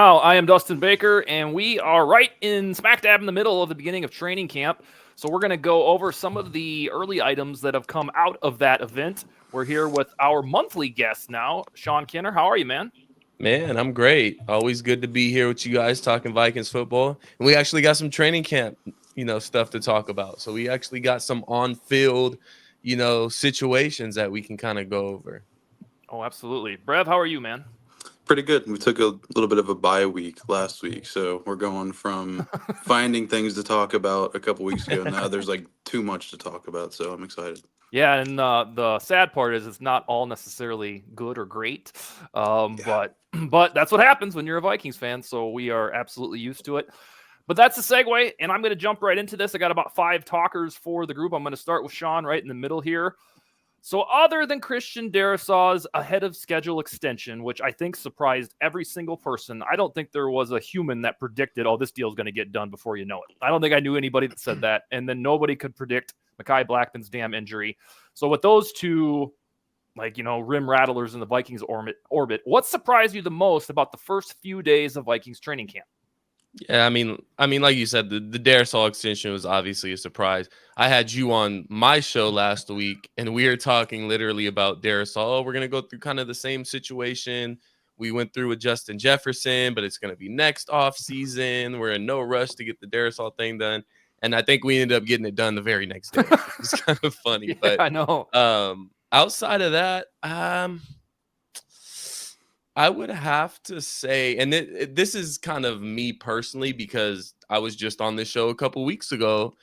Now, I am Dustin Baker, and we are right in smack dab in the middle of the beginning of training camp. So we're going to go over some of the early items that have come out of that event. We're here with our monthly guest now, Sean Kinner. How are you, man? Man, I'm great. Always good to be here with you guys talking Vikings football. And we actually got some training camp, stuff to talk about. So we actually got some on-field, situations that we can kind of go over. Oh, absolutely. Brev, how are you, man? Pretty good. We took a little bit of a bye week last week, so we're going from finding things to talk about a couple weeks ago. Now there's like too much to talk about, so I'm excited. Yeah, and the sad part is it's not all necessarily good or great, Yeah. but that's what happens when you're a Vikings fan. So we are absolutely used to it. But that's the segue, and I'm going to jump right into this. I got about 5 talkers for the group. I'm going to start with Sean right in the middle here. So other than Christian Darrisaw's ahead of schedule extension, which I think surprised every single person, I don't think there was a human that predicted, oh, this deal's going to get done before you know it. I don't think I knew anybody that said that. And then nobody could predict Mekhi Blackman's damn injury. So with those two, rim rattlers in the Vikings orbit, what surprised you the most about the first few days of Vikings training camp? Yeah, I mean, like you said, the Darisaw extension was obviously a surprise. I had you on my show last week, and we were talking literally about Darisaw. Oh, we're gonna go through kind of the same situation we went through with Justin Jefferson, but it's gonna be next off season. We're in no rush to get the Darisaw thing done, and I think we ended up getting it done the very next day. It's kind of funny, Yeah, but I know. outside of that, I would have to say, and this is kind of me personally because I was just on this show a couple weeks ago,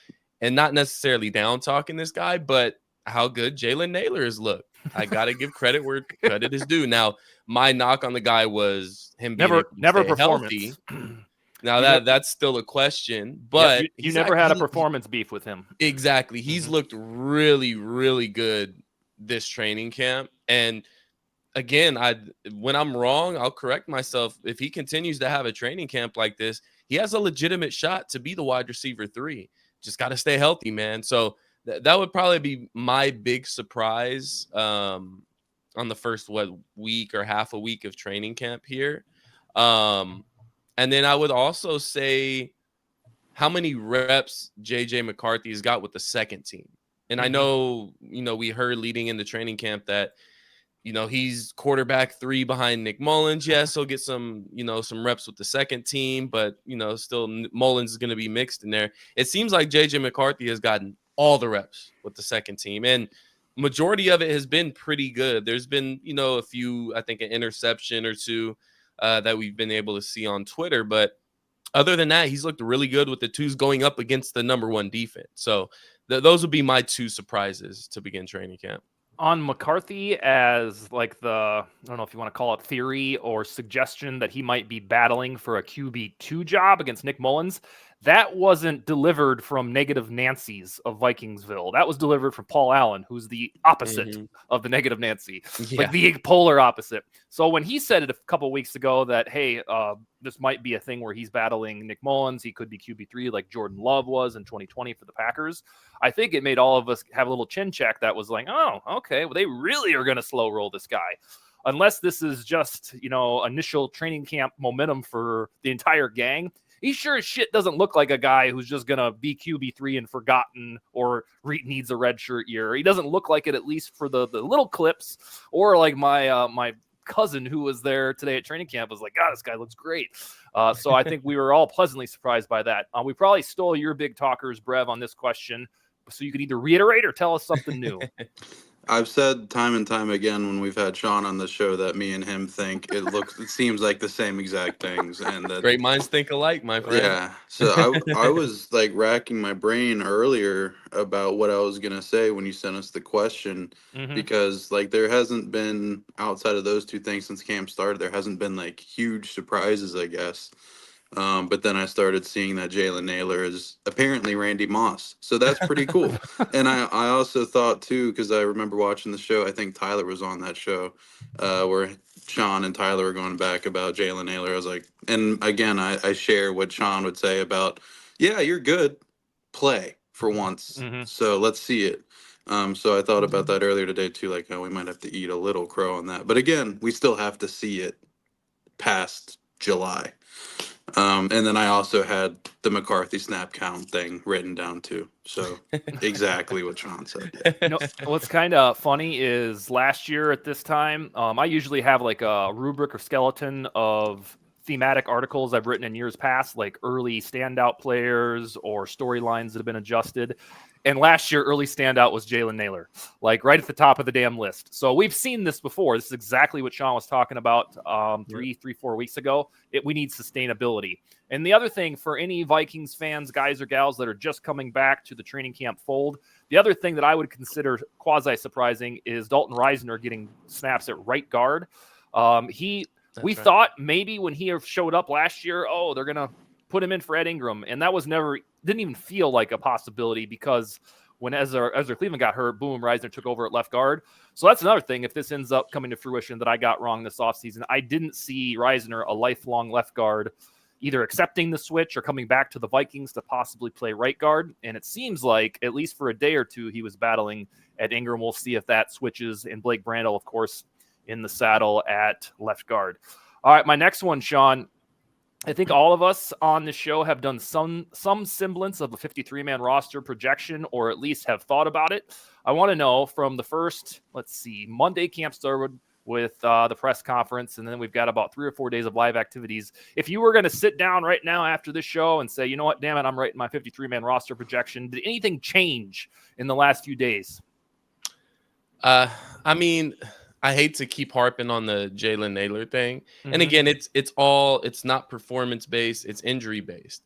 and not necessarily down talking this guy, but how good Jalen Naylor has looked. I gotta give credit where credit is due. Now, my knock on the guy was him being able to Never stay performance. healthy. Now that's still a question, Yep, but you never had a performance beef with him. exactly. He's looked really, really good this training camp, and again, when I'm wrong, I'll correct myself. If he continues to have a training camp like this, he has a legitimate shot to be the wide receiver 3. Just got to stay healthy, man. So that would probably be my big surprise on the first week or half a week of training camp here. And then I would also say how many reps JJ McCarthy has got with the second team. And I know, we heard leading into training camp that he's quarterback 3 behind Nick Mullins. Yes, he'll get some reps with the second team, but, still Mullins is going to be mixed in there. It seems like JJ McCarthy has gotten all the reps with the second team, and majority of it has been pretty good. There's been, a few, I think an interception or two that we've been able to see on Twitter, but other than that, he's looked really good with the 2s going up against the number 1 defense. So those would be my 2 surprises to begin training camp. On McCarthy as I don't know if you want to call it theory or suggestion that he might be battling for a QB2 job against Nick Mullins, that wasn't delivered from Negative Nancy's of Vikingsville. That was delivered from Paul Allen, who's the opposite of the Negative Nancy, like the polar opposite. So when he said it a couple weeks ago that, hey, this might be a thing where he's battling Nick Mullins, he could be QB3 like Jordan Love was in 2020 for the Packers, I think it made all of us have a little chin check that was like, oh, okay, well, they really are going to slow roll this guy. Unless this is just, initial training camp momentum for the entire gang. He sure as shit doesn't look like a guy who's just going to be QB3 and forgotten or needs a redshirt year. He doesn't look like it, at least for the little clips, or like my cousin who was there today at training camp was like, God, this guy looks great. So I think we were all pleasantly surprised by that. We probably stole your big talkers, Brev, on this question, so you could either reiterate or tell us something new. I've said time and time again when we've had Sean on the show that me and him think it seems like the same exact things, and that Great minds think alike, my friend. Yeah. So I was like racking my brain earlier about what I was gonna say when you sent us the question, because like there hasn't been, outside of those 2 things since camp started, there hasn't been like huge surprises, I guess. But then I started seeing that Jalen Naylor is apparently Randy Moss. So that's pretty cool. And I also thought too, because I remember watching the show, I think Tyler was on that show, where Sean and Tyler were going back about Jalen Naylor. I was like, and again, I share what Sean would say about, yeah, you're good. Play for once. So let's see it. So I thought about that earlier today too, like, oh, we might have to eat a little crow on that. But again, we still have to see it past July. And then I also had the McCarthy snap count thing written down too. So exactly what Sean said. Yeah. You know, what's kind of funny is last year at this time, I usually have like a rubric or skeleton of thematic articles I've written in years past, like early standout players or storylines that have been adjusted. And last year, early standout was Jalen Naylor, like right at the top of the damn list. So we've seen this before. This is exactly what Sean was talking about 4 weeks ago. We need sustainability. And the other thing for any Vikings fans, guys or gals that are just coming back to the training camp fold, the other thing that I would consider quasi-surprising is Dalton Reisner getting snaps at right guard. We thought maybe when he showed up last year, they're going to put him in for Ed Ingram. And that didn't even feel like a possibility because when Ezra Cleveland got hurt, boom, Reisner took over at left guard. So that's another thing, if this ends up coming to fruition, that I got wrong this offseason. I didn't see Reisner, a lifelong left guard, either accepting the switch or coming back to the Vikings to possibly play right guard. And it seems like, at least for a day or two, he was battling at Ingram. We'll see if that switches. And Blake Brandel, of course, in the saddle at left guard. All right, my next one, Sean. I think all of us on the show have done some semblance of a 53-man roster projection, or at least have thought about it. I want to know from the first, Monday camp started with the press conference, and then we've got about 3 or 4 days of live activities. If you were going to sit down right now after this show and say, you know what, damn it, I'm writing my 53-man roster projection, did anything change in the last few days? I mean, I hate to keep harping on the Jalen Naylor thing. Mm-hmm. And again, it's not performance based, it's injury based.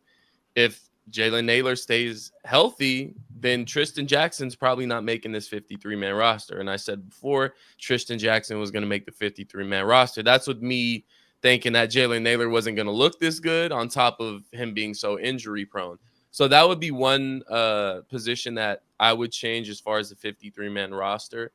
If Jalen Naylor stays healthy, then Tristan Jackson's probably not making this 53-man roster. And I said before, Tristan Jackson was going to make the 53-man roster. That's with me thinking that Jalen Naylor wasn't going to look this good on top of him being so injury prone. So that would be one position that I would change as far as the 53-man roster.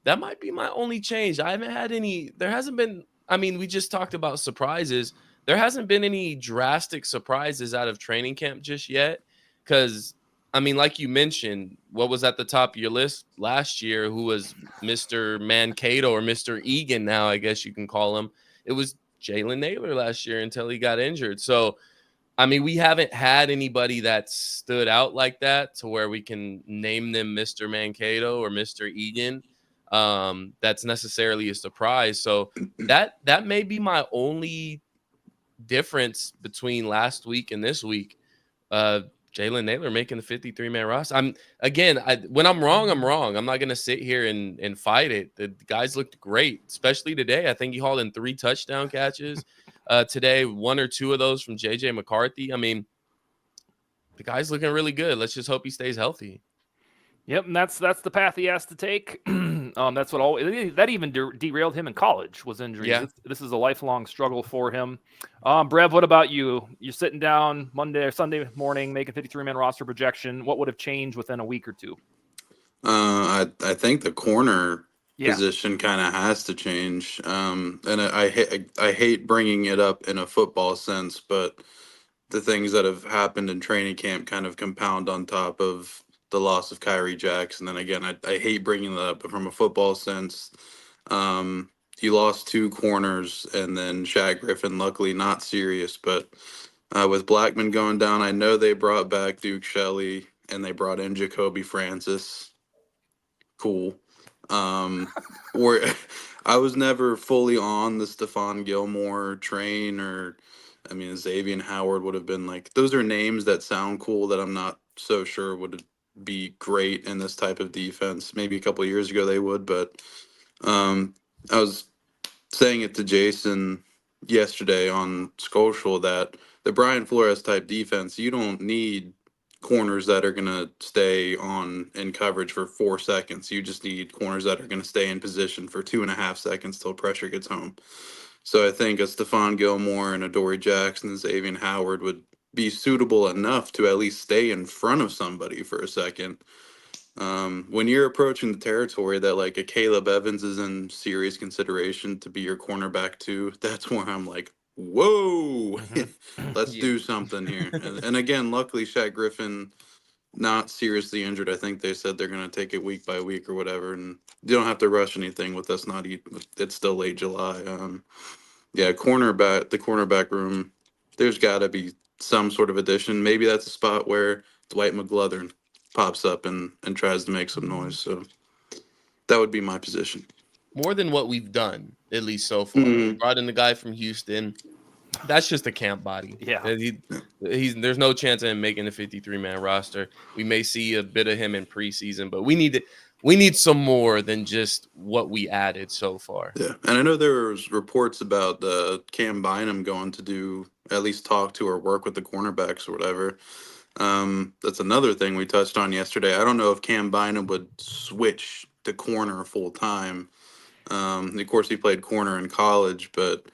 That might be my only change. I haven't had any. There hasn't been. I mean, we just talked about surprises. There hasn't been any drastic surprises out of training camp just yet. Because, I mean, like you mentioned, what was at the top of your list last year, who was Mr. Mankato or Mr. Egan now, I guess you can call him. It was Jalen Naylor last year until he got injured. So, I mean, we haven't had anybody that stood out like that to where we can name them Mr. Mankato or Mr. Egan. That's necessarily a surprise. So that may be my only difference between last week and this week. Jalen Naylor making the 53-man roster. When I'm wrong, I'm wrong. I'm not gonna sit here and fight it. The guys looked great, especially today. I think he hauled in 3 touchdown catches today, 1 or 2 of those from JJ McCarthy. I mean, the guy's looking really good. Let's just hope he stays healthy. Yep, and that's the path he has to take. That's what that even derailed him in college was injuries. Yeah. This is a lifelong struggle for him. Brev, what about you? You're sitting down Monday or Sunday morning making 53-man roster projection. What would have changed within a week or two? I think the corner position kind of has to change. And I hate bringing it up in a football sense, but the things that have happened in training camp kind of compound on top of the loss of Kyrie Jackson. And again, I hate bringing that up, but from a football sense, you lost 2 corners, and then Shaq Griffin, luckily not serious, but with Blackman going down, I know they brought back Duke Shelley and they brought in Jacoby Francis. Cool. Where I was never fully on the Stephon Gilmore train, or I mean, Xavier Howard would have been like, those are names that sound cool that I'm not so sure would be great in this type of defense. Maybe a couple of years ago they would, but I was saying it to Jason yesterday on Social that the Brian Flores type defense, you don't need corners that are going to stay on in coverage for 4 seconds. You just need corners that are going to stay in position for 2.5 seconds till pressure gets home. So I think a Stephon Gilmore and a Dory Jackson and Xavier Howard would be suitable enough to at least stay in front of somebody for a second. When you're approaching the territory that like a Caleb Evans is in serious consideration to be your cornerback too, that's where I'm like, whoa, let's do something here. And again, luckily Shaq Griffin not seriously injured. I think they said they're going to take it week by week or whatever, and you don't have to rush anything with us. It's still late July. Yeah, the cornerback room, there's got to be some sort of addition. Maybe that's a spot where Dwight McGlothern pops up and tries to make some noise. So that would be my position. More than what we've done, at least so far. We Mm, brought in the guy from Houston. That's just a camp body. Yeah. There's no chance of him making the 53-man roster. We may see a bit of him in preseason, but we need some more than just what we added so far. yeah, and I know there was reports about Cam Bynum going to do at least talk to or work with the cornerbacks or whatever. That's another thing we touched on yesterday. I don't know if Cam Bynum would switch to corner full time. Of course, he played corner in college, but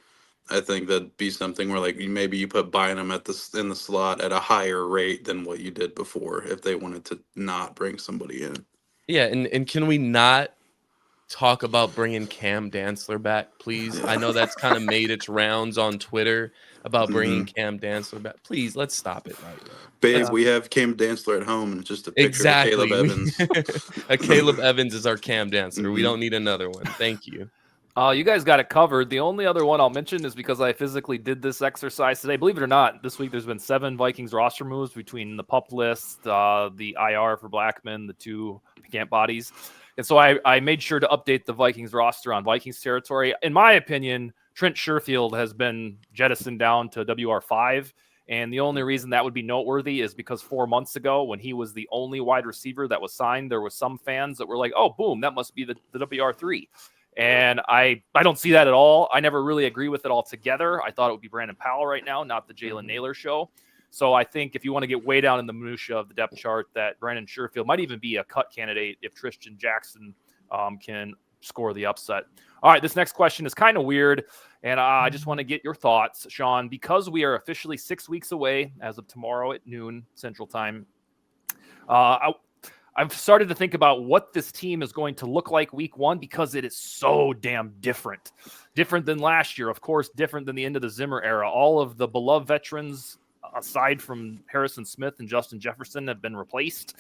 I think that'd be something where like maybe you put Bynum in the slot at a higher rate than what you did before if they wanted to not bring somebody in. Yeah, and can we not talk about bringing Cam Dantzler back, please? I know that's kind of made its rounds on Twitter about bringing Cam Dantzler back. Please, let's stop it right now. Babe, we have Cam Dantzler at home and just a picture Exactly. of Caleb Evans. Caleb Evans is our Cam Dantzler. We don't need another one. Thank you. You guys got it covered. The only other one I'll mention is because I physically did this exercise today. Believe it or not, this week there's been 7 Vikings roster moves between the PUP list, the IR for Blackman, the 2 camp bodies. And so I made sure to update the Vikings roster on Vikings territory. In my opinion, Trent Sherfield has been jettisoned down to WR5. And the only reason that would be noteworthy is because 4 months ago, when he was the only wide receiver that was signed, there was some fans that were like, oh, boom, that must be the WR3. And I don't see that at all. I never really agree with it altogether. I thought it would be Brandon Powell right now, not the Jalen Naylor show. So I think if you want to get way down in the minutia of the depth chart, that Brandon Sherfield might even be a cut candidate if Tristan Jackson can score the upset. All right, this next question is kind of weird, and I just want to get your thoughts, Sean. Because we are officially 6 weeks away as of tomorrow at noon Central Time, I've started to think about what this team is going to look like week 1 because it is so damn different. Different than last year, of course, different than the end of the Zimmer era. All of the beloved veterans, aside from Harrison Smith and Justin Jefferson, have been replaced.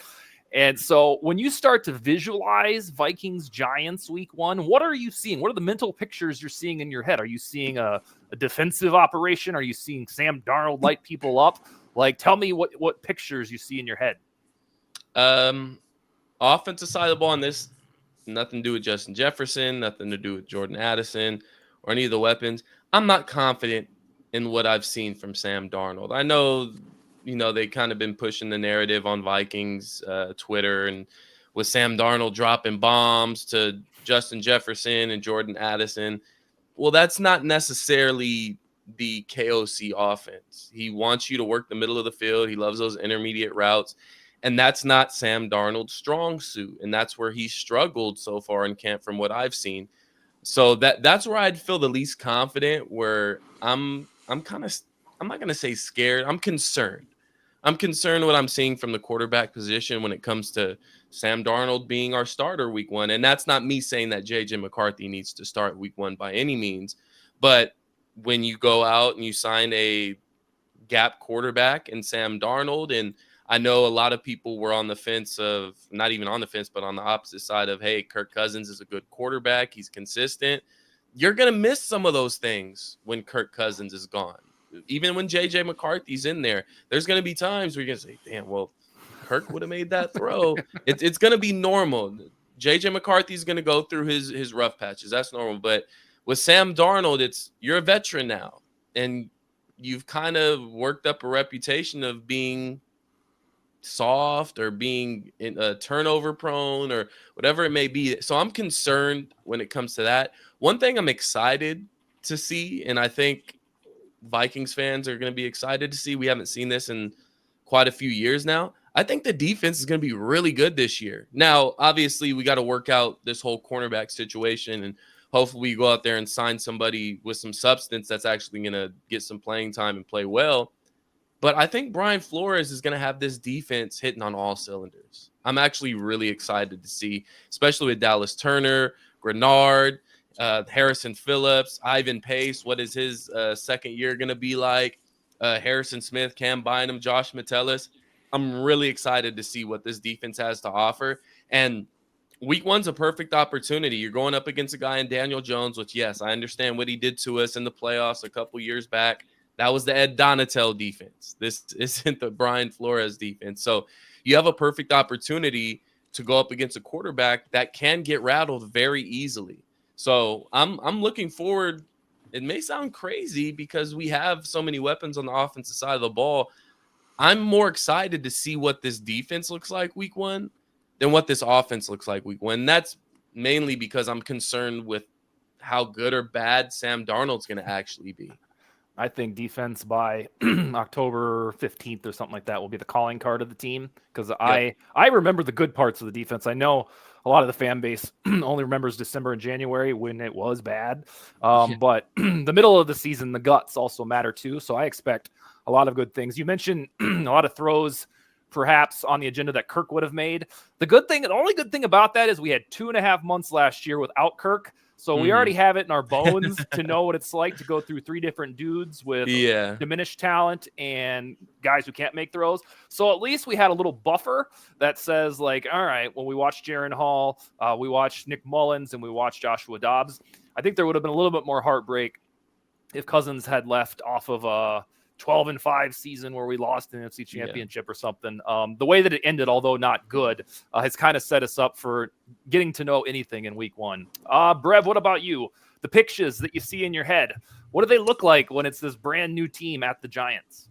And so when you start to visualize Vikings Giants week 1, what are you seeing? What are the mental pictures you're seeing in your head? Are you seeing a defensive operation? Are you seeing Sam Darnold light people up? Like, tell me what pictures you see in your head. Offensive side of the ball on this, nothing to do with Justin Jefferson, nothing to do with Jordan Addison or any of the weapons. I'm not confident in what I've seen from Sam Darnold. I know, they kind of been pushing the narrative on Vikings Twitter and with Sam Darnold dropping bombs to Justin Jefferson and Jordan Addison. Well, that's not necessarily the KOC offense. He wants you to work the middle of the field. He loves those intermediate routes. And that's not Sam Darnold's strong suit. And that's where he struggled so far in camp from what I've seen. So that's where I'd feel the least confident, where I'm not going to say scared. I'm concerned. I'm concerned what I'm seeing from the quarterback position when it comes to Sam Darnold being our starter week 1. And that's not me saying that JJ McCarthy needs to start week 1 by any means. But when you go out and you sign a gap quarterback in Sam Darnold, and I know a lot of people were on the fence of, not even on the fence, but on the opposite side of, hey, Kirk Cousins is a good quarterback. He's consistent. You're going to miss some of those things when Kirk Cousins is gone. Even when JJ McCarthy's in there, there's going to be times where you're going to say, damn, well, Kirk would have made that throw. It's going to be normal. JJ McCarthy's going to go through his rough patches. That's normal. But with Sam Darnold, you're a veteran now. And you've kind of worked up a reputation of being soft or being turnover prone or whatever it may be. So I'm concerned when it comes to that. One thing I'm excited to see, and I think Vikings fans are going to be excited to see, we haven't seen this in quite a few years now. I think the defense is going to be really good this year. Now, obviously, we got to work out this whole cornerback situation, and hopefully we go out there and sign somebody with some substance that's actually going to get some playing time and play well. But I think Brian Flores is going to have this defense hitting on all cylinders. I'm actually really excited to see, especially with Dallas Turner, Grenard, Harrison Phillips, Ivan Pace. What is his second year going to be like? Harrison Smith, Cam Bynum, Josh Metellus. I'm really excited to see what this defense has to offer. And Week 1's a perfect opportunity. You're going up against a guy in Daniel Jones, which, yes, I understand what he did to us in the playoffs a couple years back. That was the Ed Donatel defense. This isn't the Brian Flores defense. So you have a perfect opportunity to go up against a quarterback that can get rattled very easily. So I'm looking forward. It may sound crazy because we have so many weapons on the offensive side of the ball. I'm more excited to see what this defense looks like week 1 than what this offense looks like week 1. That's mainly because I'm concerned with how good or bad Sam Darnold's going to actually be. I think defense by October 15th or something like that will be the calling card of the team, because I remember the good parts of the defense. I know a lot of the fan base only remembers December and January when it was bad. But the middle of the season, the guts also matter too. So I expect a lot of good things. You mentioned a lot of throws perhaps on the agenda that Kirk would have made. The only good thing about that is we had 2.5 months last year without Kirk. So we already have it in our bones to know what it's like to go through 3 different dudes with diminished talent and guys who can't make throws. So at least we had a little buffer that says, like, all right, when we watched Jaron Hall, we watched Nick Mullins, and we watched Joshua Dobbs, I think there would have been a little bit more heartbreak if Cousins had left off of a 12-5 season where we lost an NFC championship or something. The way that it ended, although not good, has kind of set us up for getting to know anything in week 1. Brev, what about you? The pictures that you see in your head, what do they look like when it's this brand new team at the Giants?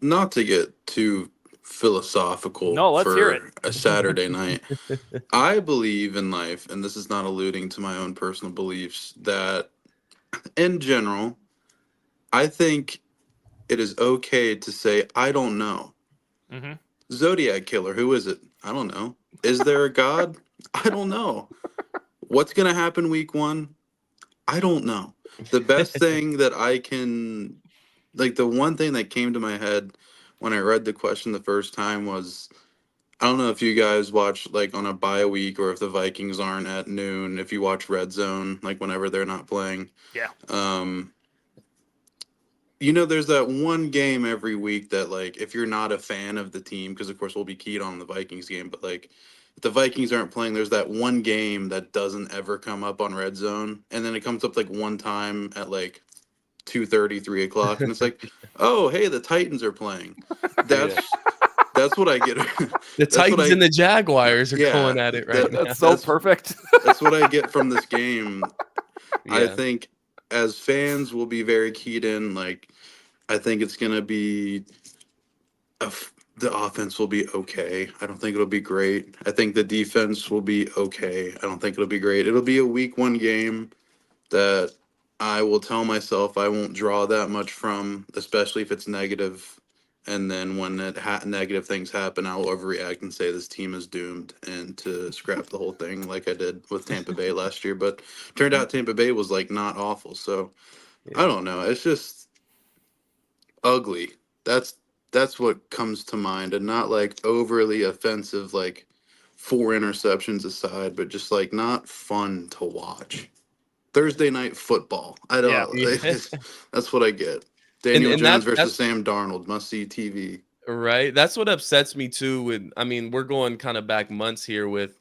Not to get too philosophical let's hear it. A Saturday night. I believe in life, and this is not alluding to my own personal beliefs, that in general, I think it is okay to say, I don't know. Mm-hmm. Zodiac Killer, who is it? I don't know. Is there a God? I don't know. What's going to happen week 1? I don't know. The best thing that I can, like, the one thing that came to my head when I read the question the first time was, I don't know if you guys watch, like, on a bye week, or if the Vikings aren't at noon, if you watch Red Zone, like, whenever they're not playing. Yeah. There's that one game every week that, like, if you're not a fan of the team, because of course we'll be keyed on the Vikings game, but, like, if the Vikings aren't playing, there's that one game that doesn't ever come up on Red Zone, and then it comes up like one time at like 2:30, 3 o'clock, and it's like, oh, hey, the Titans are playing. That's what I get. The Titans and the Jaguars are going at it right now. That's so perfect. That's what I get from this game. Yeah. I think as fans, we'll be very keyed in. Like, I think it's going to be the offense will be okay. I don't think it'll be great. I think the defense will be okay. I don't think it'll be great. It'll be a week 1 game that I will tell myself I won't draw that much from, especially if it's negative. And then when negative things happen, I'll overreact and say this team is doomed and to scrap the whole thing like I did with Tampa Bay last year. But turned out Tampa Bay was, like, not awful. So I don't know. It's just ugly. That's what comes to mind, and not like overly offensive, like 4 interceptions aside, but just like not fun to watch. Thursday night football. I don't. Yeah. That's what I get. Daniel Jones versus Sam Darnold. Must see TV. Right. That's what upsets me too. We're going kind of back months here with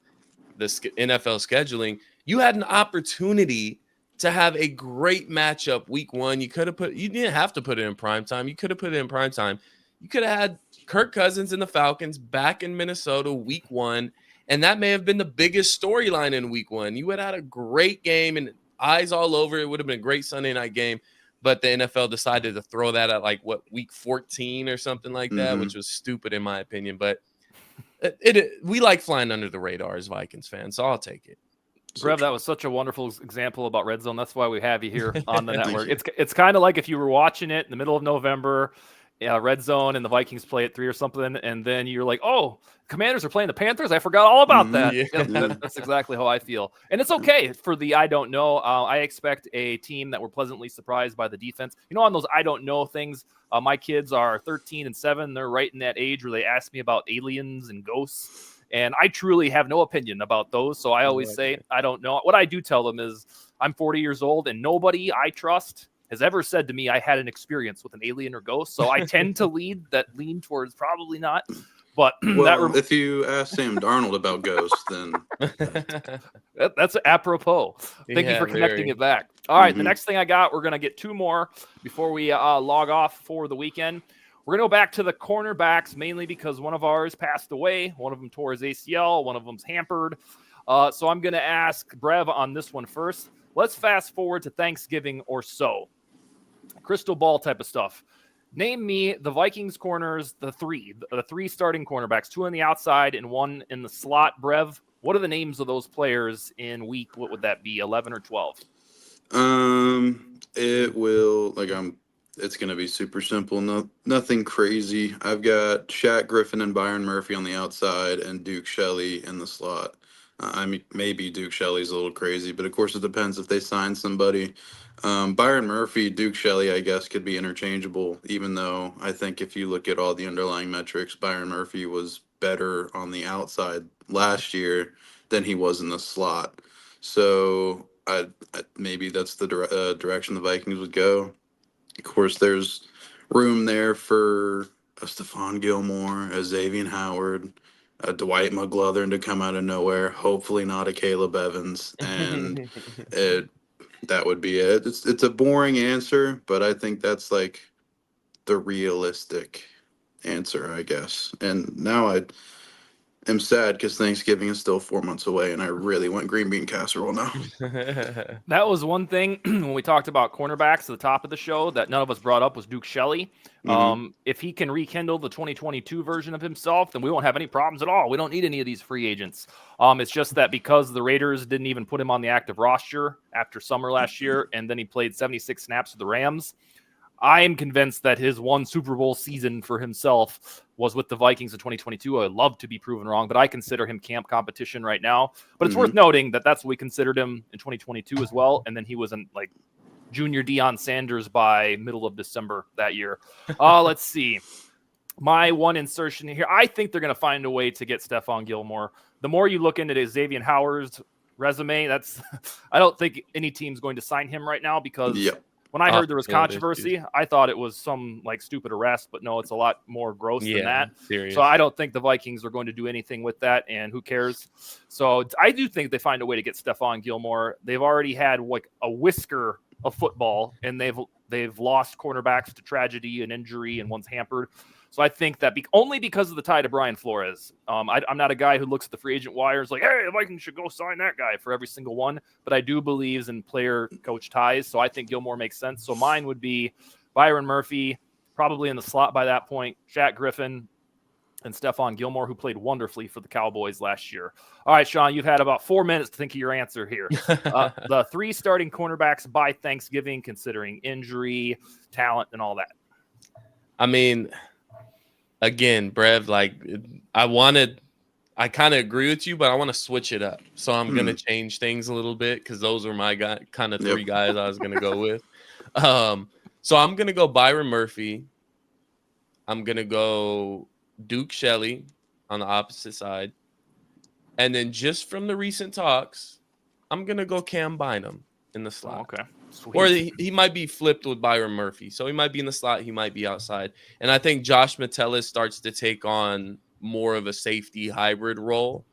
the NFL scheduling. You had an opportunity to have a great matchup week 1. You didn't have to put it in prime time. You could have put it in prime time. You could have had Kirk Cousins and the Falcons back in Minnesota week 1, and that may have been the biggest storyline in week 1. You would have had a great game and eyes all over it. Would have been a great Sunday night game, but the NFL decided to throw that at week 14 or something like that, which was stupid in my opinion. But we like flying under the radar as Vikings fans, so I'll take it. Brev, that was such a wonderful example about Red Zone. That's why we have you here on the network. It's kind of like if you were watching it in the middle of November, Red Zone, and the Vikings play at 3 or something, and then you're like, oh, Commanders are playing the Panthers? I forgot all about that. That's exactly how I feel. And it's okay for the I don't know. I expect a team that were pleasantly surprised by the defense. On those I don't know things, my kids are 13 and 7. They're right in that age where they ask me about aliens and ghosts. And I truly have no opinion about those. So I always say, I don't know. What I do tell them is I'm 40 years old and nobody I trust has ever said to me I had an experience with an alien or ghost. So I tend to lean towards probably not. But Well, if you ask Sam Darnold about ghosts, then that's apropos. Thank you Yeah, for connecting very. it back. All right, the Mhm. next thing I got, we're going to get two more before we log off for the weekend. We're going to go back to the cornerbacks, mainly because one of ours passed away. One of them tore his ACL. One of them's hampered. So I'm going to ask Brev on this one first. Let's fast forward to Thanksgiving or so. Crystal ball type of stuff. Name me the Vikings corners, the three starting cornerbacks, two on the outside and one in the slot. Brev, what are the names of those players in week? What would that be? 11 or 12? It will it's gonna be super simple. Nothing crazy. I've got Shaq Griffin and Byron Murphy on the outside, and Duke Shelley in the slot. I mean, maybe Duke Shelley's a little crazy, but of course it depends if they sign somebody. Byron Murphy, Duke Shelley, I guess, could be interchangeable, even though I think if you look at all the underlying metrics, Byron Murphy was better on the outside last year than he was in the slot. So maybe that's the direction the Vikings would go. Of course, there's room there for a Stephon Gilmore, a Xavier Howard, a Dwight McGlothern to come out of nowhere. Hopefully, not a Caleb Evans, and it, that would be it. It's a boring answer, but I think that's like the realistic answer, I guess. And now I am sad because Thanksgiving is still 4 months away, and I really want green bean casserole now. That was one thing when we talked about cornerbacks at the top of the show that none of us brought up was Duke Shelley. If he can rekindle the 2022 version of himself, then we won't have any problems at all. We don't need any of these free agents. It's just that because the Raiders didn't even put him on the active roster after summer last year, and then he played 76 snaps with the Rams, I am convinced that his one Super Bowl season for himself was with the Vikings in 2022. I would love to be proven wrong, but I consider him camp competition right now. But it's worth noting that that's what we considered him in 2022 as well. And then he was in like junior Deion Sanders by middle of December that year. Let's see. My one insertion here, I think they're going to find a way to get Stephon Gilmore. The more you look into Xavier Howard's resume, I don't think any team's going to sign him right now because when I heard there was controversy, I thought it was some like stupid arrest, but no, it's a lot more gross than that. Serious. So I don't think the Vikings are going to do anything with that, and who cares? So I do think they find a way to get Stephon Gilmore. They've already had like a whisker of football, and they've lost cornerbacks to tragedy and injury, and one's hampered. So I think that only because of the tie to Brian Flores. I'm not a guy who looks at the free agent wires like, hey, the Vikings should go sign that guy for every single one. But I do believe in player-coach ties, so I think Gilmore makes sense. So mine would be Byron Murphy, probably in the slot by that point, Shaq Griffin, and Stephon Gilmore, who played wonderfully for the Cowboys last year. All right, Sean, you've had about 4 minutes to think of your answer here. The three starting cornerbacks by Thanksgiving, considering injury, talent, and all that. I mean, again, Brev, like I kind of agree with you, but I want to switch it up. So I'm going to change things a little bit because those are my kind of three guys I was going to go with. So I'm going to go Byron Murphy. I'm going to go Duke Shelley on the opposite side. And then just from the recent talks, I'm going to go Cam Bynum in the slot. Oh, okay. Sweet. Or he might be flipped with Byron Murphy. So he might be in the slot. He might be outside. And I think Josh Metellus starts to take on more of a safety hybrid role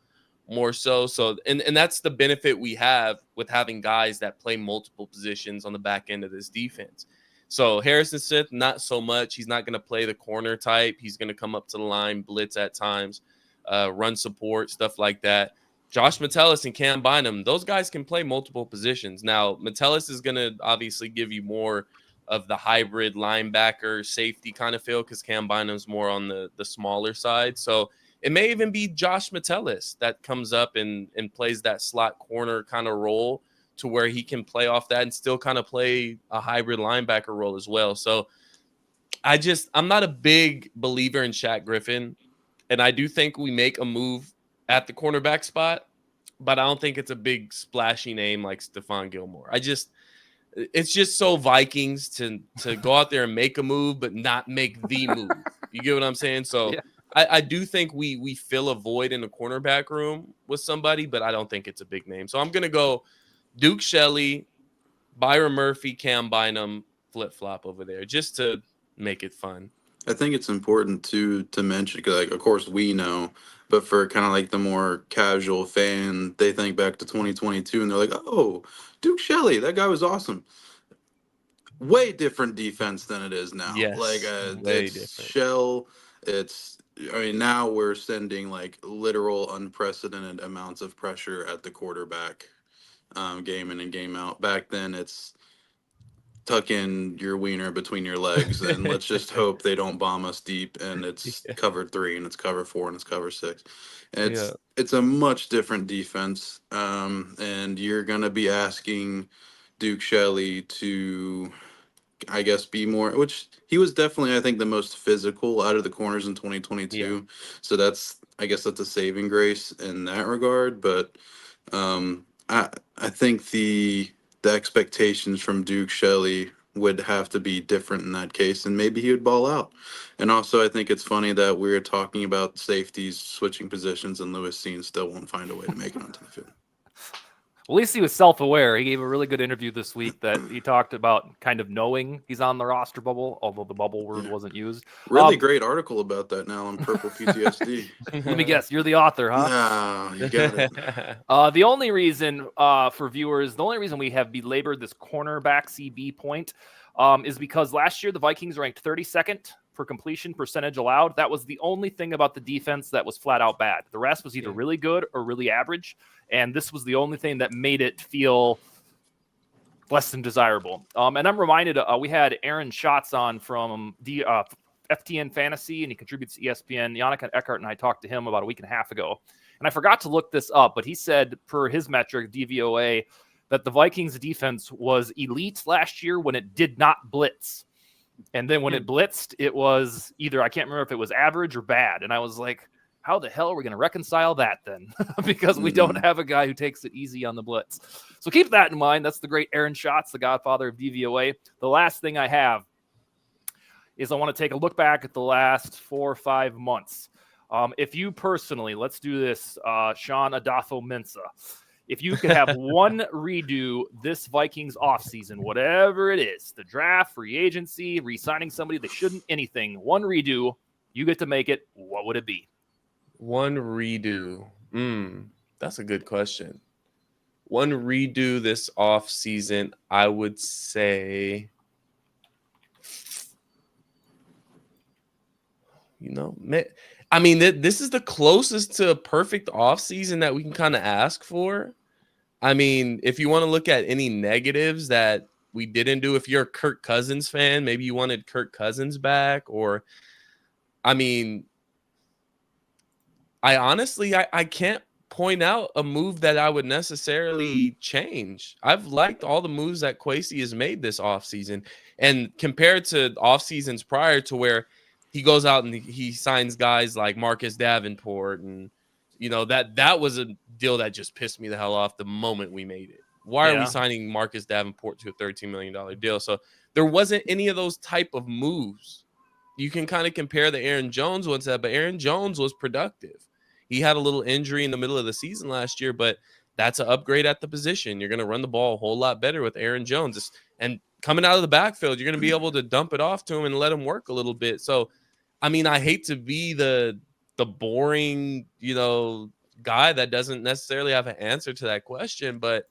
more so. So, and that's the benefit we have with having guys that play multiple positions on the back end of this defense. So Harrison Smith, not so much. He's not going to play the corner type. He's going to come up to the line, blitz at times, run support, stuff like that. Josh Metellus and Cam Bynum, those guys can play multiple positions. Now, Metellus is going to obviously give you more of the hybrid linebacker safety kind of feel because Cam Bynum's more on the smaller side. So it may even be Josh Metellus that comes up and plays that slot corner kind of role to where he can play off that and still kind of play a hybrid linebacker role as well. So I'm not a big believer in Shaq Griffin, and I do think we make a move at the cornerback spot, but I don't think it's a big splashy name like Stephon Gilmore. It's just so Vikings to go out there and make a move, but not make the move. You get what I'm saying? So yeah. I do think we fill a void in the cornerback room with somebody, but I don't think it's a big name. So I'm going to go Duke Shelley, Byron Murphy, Cam Bynum, flip-flop over there just to make it fun. I think it's important to mention, because like, of course we know, but for kind of like the more casual fan, they think back to 2022 and they're like, "Oh, Duke Shelley, that guy was awesome." Way different defense than it is now. Like, Yes, way it's different. shell. It's, I mean, now we're sending like literal unprecedented amounts of pressure at the quarterback, game in and game out. Back then, it's tuck in your wiener between your legs and let's just hope they don't bomb us deep, and it's Yeah, cover 3 and it's cover 4 and it's cover 6. And yeah, it's a much different defense, and you're going to be asking Duke Shelley to, I guess, be more, which he was definitely, I think, the most physical out of the corners in yeah. 2022. So that's, I guess that's a saving grace in that regard. But I think the expectations from Duke Shelley would have to be different in that case, and maybe he would ball out. And also, I think it's funny that we're talking about safeties switching positions, and Lewis Seen still won't find a way to make it onto the field. At least he was self-aware. He gave a really good interview this week that he talked about kind of knowing he's on the roster bubble, although the bubble word Yeah. wasn't used. Really great article about that now on Purple PTSD. Let me guess, you're the author, huh? Nah, you got it. The only reason for viewers, the only reason we have belabored this cornerback CB point is because last year the Vikings ranked 32nd for completion percentage allowed. That was the only thing about the defense that was flat out bad. The rest was either really good or really average, and this was the only thing that made it feel less than desirable. And I'm reminded, we had Aaron Schatz on from FTN Fantasy, and he contributes to ESPN. Yannick Eckhart and I talked to him about a week and a half ago. And I forgot to look this up, but he said, per his metric, DVOA, that the Vikings defense was elite last year when it did not blitz. And then when it blitzed, it was either, I can't remember if it was average or bad. And I was like, how the hell are we going to reconcile that then? Because we don't have a guy who takes it easy on the blitz. So keep that in mind. That's the great Aaron Schatz, the godfather of DVOA. The last thing I have is I want to take a look back at the last 4 or 5 months. If you personally, let's do this, Sean Adafo-Mensah, if you could have one redo this Vikings offseason, whatever it is, the draft, free agency, re-signing somebody they shouldn't, anything, one redo, you get to make it, what would it be? One redo. That's a good question. One redo this off season, I would say, I mean, this is the closest to a perfect off season that we can kind of ask for. I mean, if you want to look at any negatives that we didn't do, if you're a Kirk Cousins fan, maybe you wanted Kirk Cousins back, or, I mean, I honestly, I can't point out a move that I would necessarily change. I've liked all the moves that Kwesi has made this offseason. And compared to off seasons prior, to where he goes out and he signs guys like Marcus Davenport, and that was a deal that just pissed me the hell off the moment we made it. Why are we signing Marcus Davenport to a $13 million deal? So there wasn't any of those type of moves. You can kind of compare the Aaron Jones ones, but Aaron Jones was productive. He had a little injury in the middle of the season last year, but that's an upgrade at the position. You're going to run the ball a whole lot better with Aaron Jones. And coming out of the backfield, you're going to be able to dump it off to him and let him work a little bit. So, I mean, I hate to be the boring, guy that doesn't necessarily have an answer to that question, but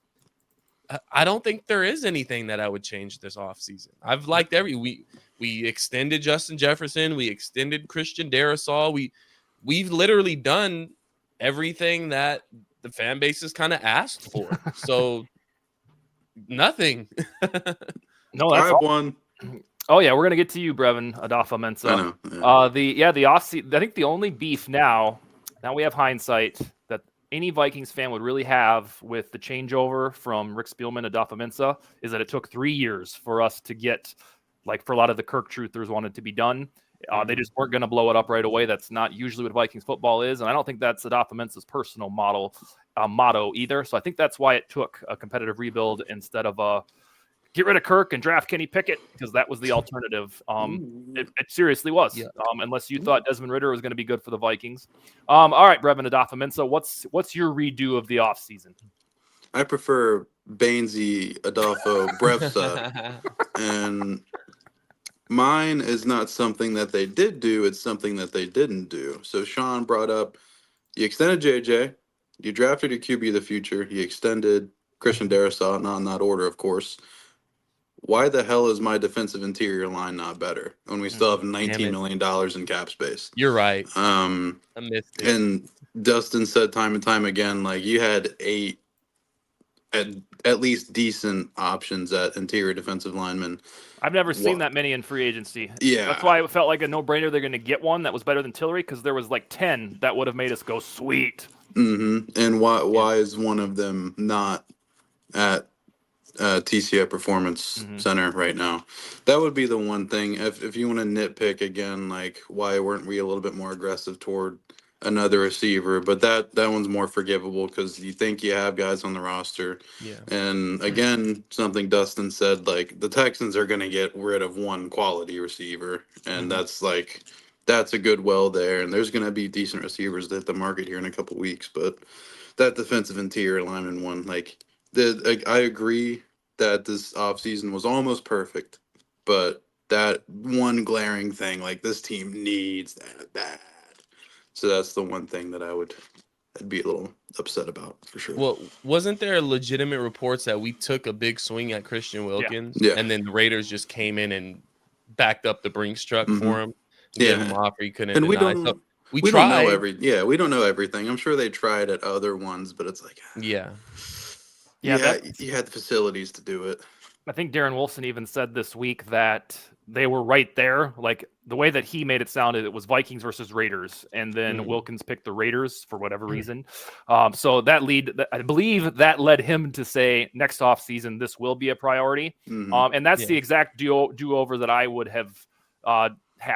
I don't think there is anything that I would change this offseason. I've liked we extended Justin Jefferson, we extended Christian Darrisaw, we've literally done everything that the fan base has kind of asked for. So nothing. No, I that's have one. Oh yeah, we're gonna get to you, Brevan Adafo-Mensah. I know. Yeah. The offseason. I think the only beef now we have hindsight, that any Vikings fan would really have with the changeover from Rick Spielman to Adafo-Mensah is that it took 3 years for us to get, like, for a lot of the Kirk truthers wanted to be done. They just weren't going to blow it up right away. That's not usually what Vikings football is, and I don't think that's Adafo-Mensah's personal motto either. So I think that's why it took a competitive rebuild instead of get rid of Kirk and draft Kenny Pickett, because that was the alternative. It seriously was. Yeah. Unless you thought Desmond Ridder was going to be good for the Vikings. All right, Brevan Adafo-Mensah, what's your redo of the offseason? I prefer Bainesy Adolfo Brevsa, and Mine is not something that they did do. It's something that they didn't do. So Sean brought up, you extended JJ, you drafted your QB of the future, you extended Christian Darrisaw, not in that order, of course. Why the hell is my defensive interior line not better when we still have $19 million in cap space? You're right. I missed it. And Dustin said time and time again, like, you had 8 at least decent options at interior defensive linemen. I've never seen that many in free agency. Yeah. That's why it felt like a no-brainer they're going to get one that was better than Tillery, because there was like 10 that would have made us go, sweet. And why is one of them not at TCI Performance Center right now? That would be the one thing. If you want to nitpick again, like, why weren't we a little bit more aggressive toward another receiver? But that one's more forgivable because you think you have guys on the roster. Yeah. And again, something Dustin said, like, the Texans are going to get rid of one quality receiver, and that's a good well there. And there's going to be decent receivers that hit the market here in a couple weeks. But that defensive interior lineman one, like, I agree that this offseason was almost perfect, but that one glaring thing, like, this team needs that bad. So that's the one thing that I'd be a little upset about, for sure. Well, wasn't there legitimate reports that we took a big swing at Christian Wilkins, and then the Raiders just came in and backed up the Brinks truck for him? Gave him an offer he couldn't deny. We tried. We don't know everything. I'm sure they tried at other ones, but it's like, you had the facilities to do it. I think Darren Wolfson even said this week that they were right there. Like, the way that he made it sounded, it was Vikings versus Raiders, and then Wilkins picked the Raiders for whatever reason. So I believe that led him to say next offseason this will be a priority. And that's the exact do-over that I would have had.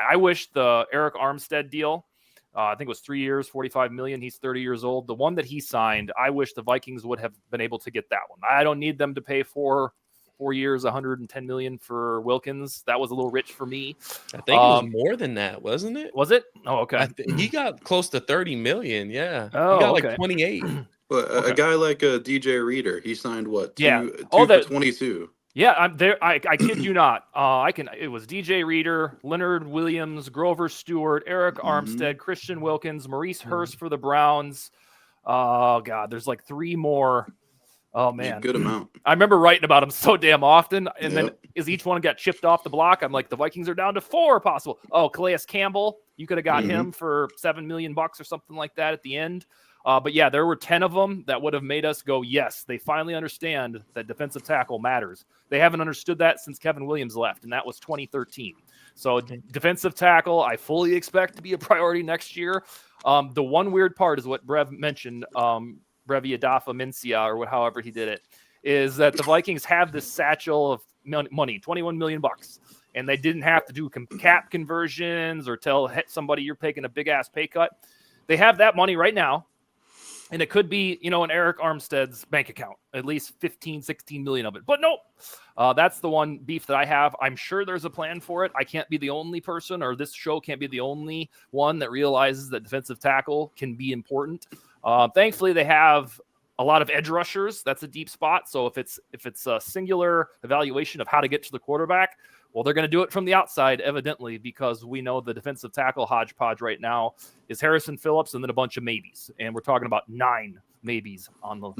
I wish the Eric Armstead deal, I think it was 3 years, $45 million. He's 30 years old. The one that he signed, I wish the Vikings would have been able to get that one. I don't need them to pay for 4 years, $110 million for Wilkins. That was a little rich for me. I think it was more than that, wasn't it? Was it? Oh, okay. He got close to 30 million. Yeah. Oh, he got like 28. But a guy like DJ Reader, he signed what? Two for 22. Yeah, I'm there. I kid you not. It was DJ Reader, Leonard Williams, Grover Stewart, Eric Armstead, Christian Wilkins, Maurice Hurst for the Browns. Oh God, there's like 3 more. Oh man, good amount. I remember writing about them so damn often, and then as each one got chipped off the block, I'm like, the Vikings are down to 4 possible. Oh, Calais Campbell, you could have got him for $7 million or something like that at the end. But yeah, there were 10 of them that would have made us go, yes, they finally understand that defensive tackle matters. They haven't understood that since Kevin Williams left, and that was 2013. So defensive tackle, I fully expect to be a priority next year. The one weird part is what Brev mentioned, Brevi Adafa Mincia, or however he did it, is that the Vikings have this satchel of money, $21 million, and they didn't have to do cap conversions or tell somebody you're taking a big ass pay cut. They have that money right now, and it could be, in Eric Armstead's bank account, at least 15, 16 million of it. But nope, that's the one beef that I have. I'm sure there's a plan for it. I can't be the only person, or this show can't be the only one that realizes that defensive tackle can be important. Thankfully, they have a lot of edge rushers. That's a deep spot. So if it's a singular evaluation of how to get to the quarterback, well, they're going to do it from the outside, evidently, because we know the defensive tackle hodgepodge right now is Harrison Phillips and then a bunch of maybes. And we're talking about 9 maybes on the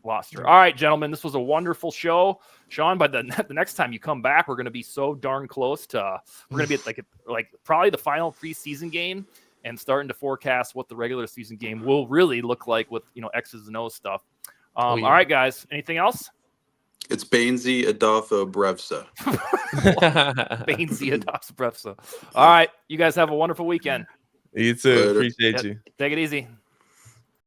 roster. All right, gentlemen, this was a wonderful show. Sean, by the next time you come back, we're going to be so darn close to we're going to be at like probably the final preseason game, and starting to forecast what the regular season game will really look like with, X's and O's stuff. All right, guys. Anything else? It's Banesy Adolfo Brevsa. Banesy Adolfo Brevsa. All right. You guys have a wonderful weekend. You too. Appreciate you. Take it easy.